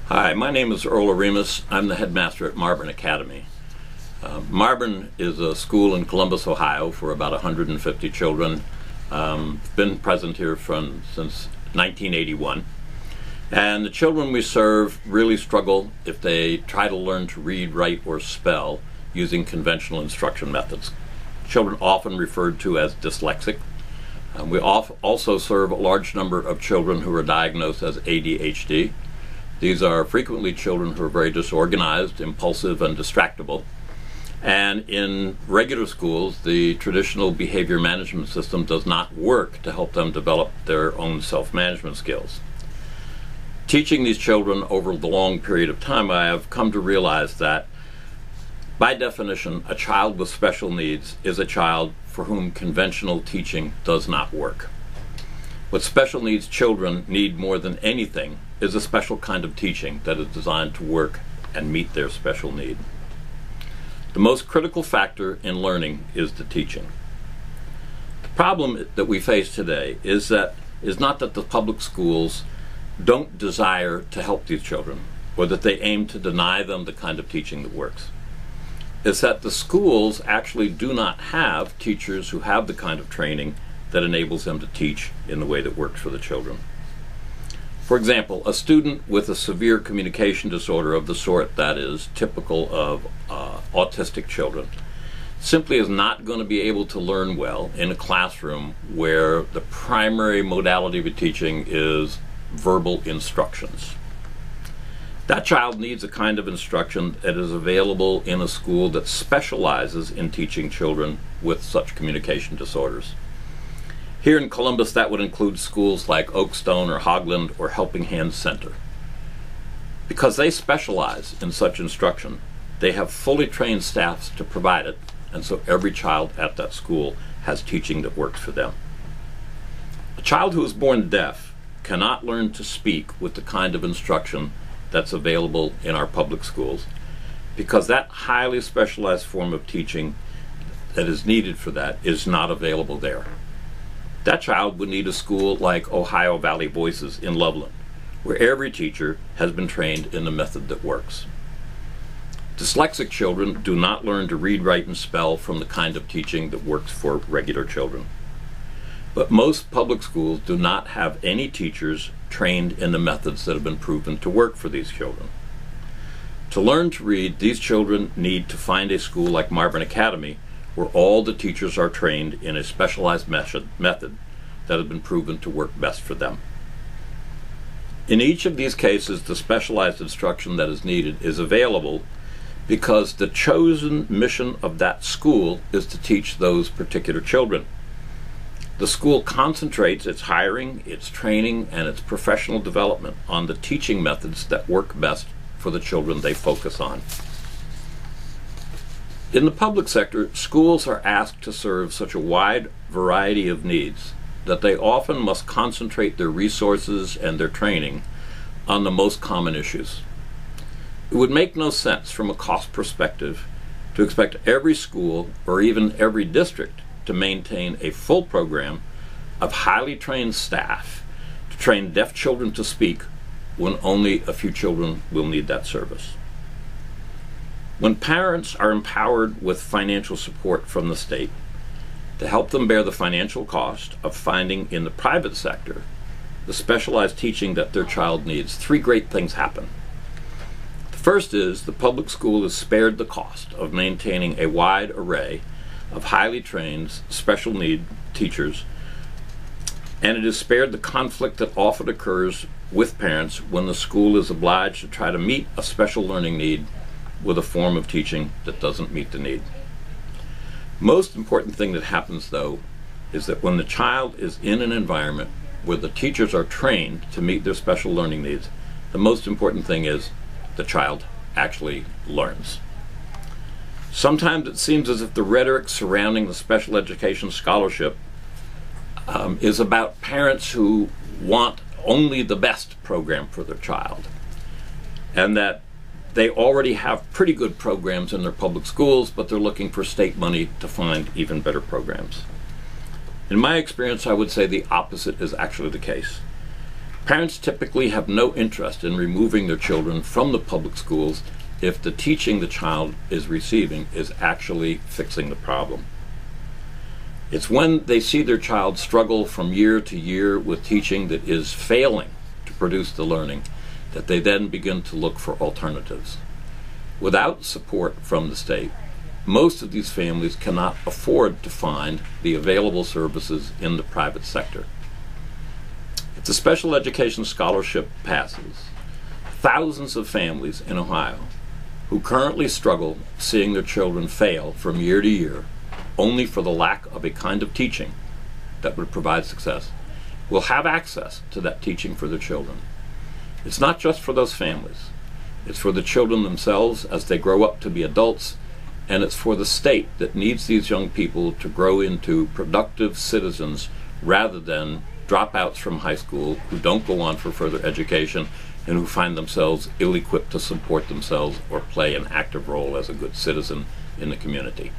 Hi, my name is Earl Oremus. I'm the headmaster at Marburn Academy. Marburn is a school in Columbus, Ohio for about 150 children. Been present here since 1981. And the children we serve really struggle if they try to learn to read, write, or spell using conventional instruction methods. Children often referred to as dyslexic. We also serve a large number of children who are diagnosed as ADHD. These are frequently children who are very disorganized, impulsive, and distractible. And in regular schools, the traditional behavior management system does not work to help them develop their own self-management skills. Teaching these children over the long period of time, I have come to realize that, by definition, a child with special needs is a child for whom conventional teaching does not work. What special needs children need more than anything is a special kind of teaching that is designed to work and meet their special need. The most critical factor in learning is the teaching. The problem that we face today is not that the public schools don't desire to help these children, or that they aim to deny them the kind of teaching that works. It's that the schools actually do not have teachers who have the kind of training that enables them to teach in the way that works for the children. For example, a student with a severe communication disorder of the sort that is typical of autistic children simply is not going to be able to learn well in a classroom where the primary modality of teaching is verbal instructions. That child needs a kind of instruction that is available in a school that specializes in teaching children with such communication disorders. Here in Columbus, that would include schools like Oakstone or Hogland or Helping Hands Center. Because they specialize in such instruction, they have fully trained staffs to provide it, and so every child at that school has teaching that works for them. A child who is born deaf cannot learn to speak with the kind of instruction that's available in our public schools, because that highly specialized form of teaching that is needed for that is not available there. That child would need a school like Ohio Valley Voices in Loveland, where every teacher has been trained in the method that works. Dyslexic children do not learn to read, write, and spell from the kind of teaching that works for regular children. But most public schools do not have any teachers trained in the methods that have been proven to work for these children. To learn to read, these children need to find a school like Marburn Academy, where all the teachers are trained in a specialized method that has been proven to work best for them. In each of these cases, the specialized instruction that is needed is available because the chosen mission of that school is to teach those particular children. The school concentrates its hiring, its training, and its professional development on the teaching methods that work best for the children they focus on. In the public sector, schools are asked to serve such a wide variety of needs that they often must concentrate their resources and their training on the most common issues. It would make no sense from a cost perspective to expect every school or even every district to maintain a full program of highly trained staff to train deaf children to speak when only a few children will need that service. When parents are empowered with financial support from the state to help them bear the financial cost of finding in the private sector the specialized teaching that their child needs, three great things happen. The first is the public school is spared the cost of maintaining a wide array of highly trained special need teachers, and it is spared the conflict that often occurs with parents when the school is obliged to try to meet a special learning need with a form of teaching that doesn't meet the need. Most important thing that happens, though, is that when the child is in an environment where the teachers are trained to meet their special learning needs, the most important thing is the child actually learns. Sometimes it seems as if the rhetoric surrounding the special education scholarship is about parents who want only the best program for their child, and that they already have pretty good programs in their public schools, but they're looking for state money to find even better programs. In my experience, I would say the opposite is actually the case. Parents typically have no interest in removing their children from the public schools if the teaching the child is receiving is actually fixing the problem. It's when they see their child struggle from year to year with teaching that is failing to produce the learning that they then begin to look for alternatives. Without support from the state, most of these families cannot afford to find the available services in the private sector. If the special education scholarship passes, thousands of families in Ohio who currently struggle seeing their children fail from year to year only for the lack of a kind of teaching that would provide success will have access to that teaching for their children. It's not just for those families. It's for the children themselves as they grow up to be adults, and it's for the state that needs these young people to grow into productive citizens rather than dropouts from high school who don't go on for further education and who find themselves ill-equipped to support themselves or play an active role as a good citizen in the community.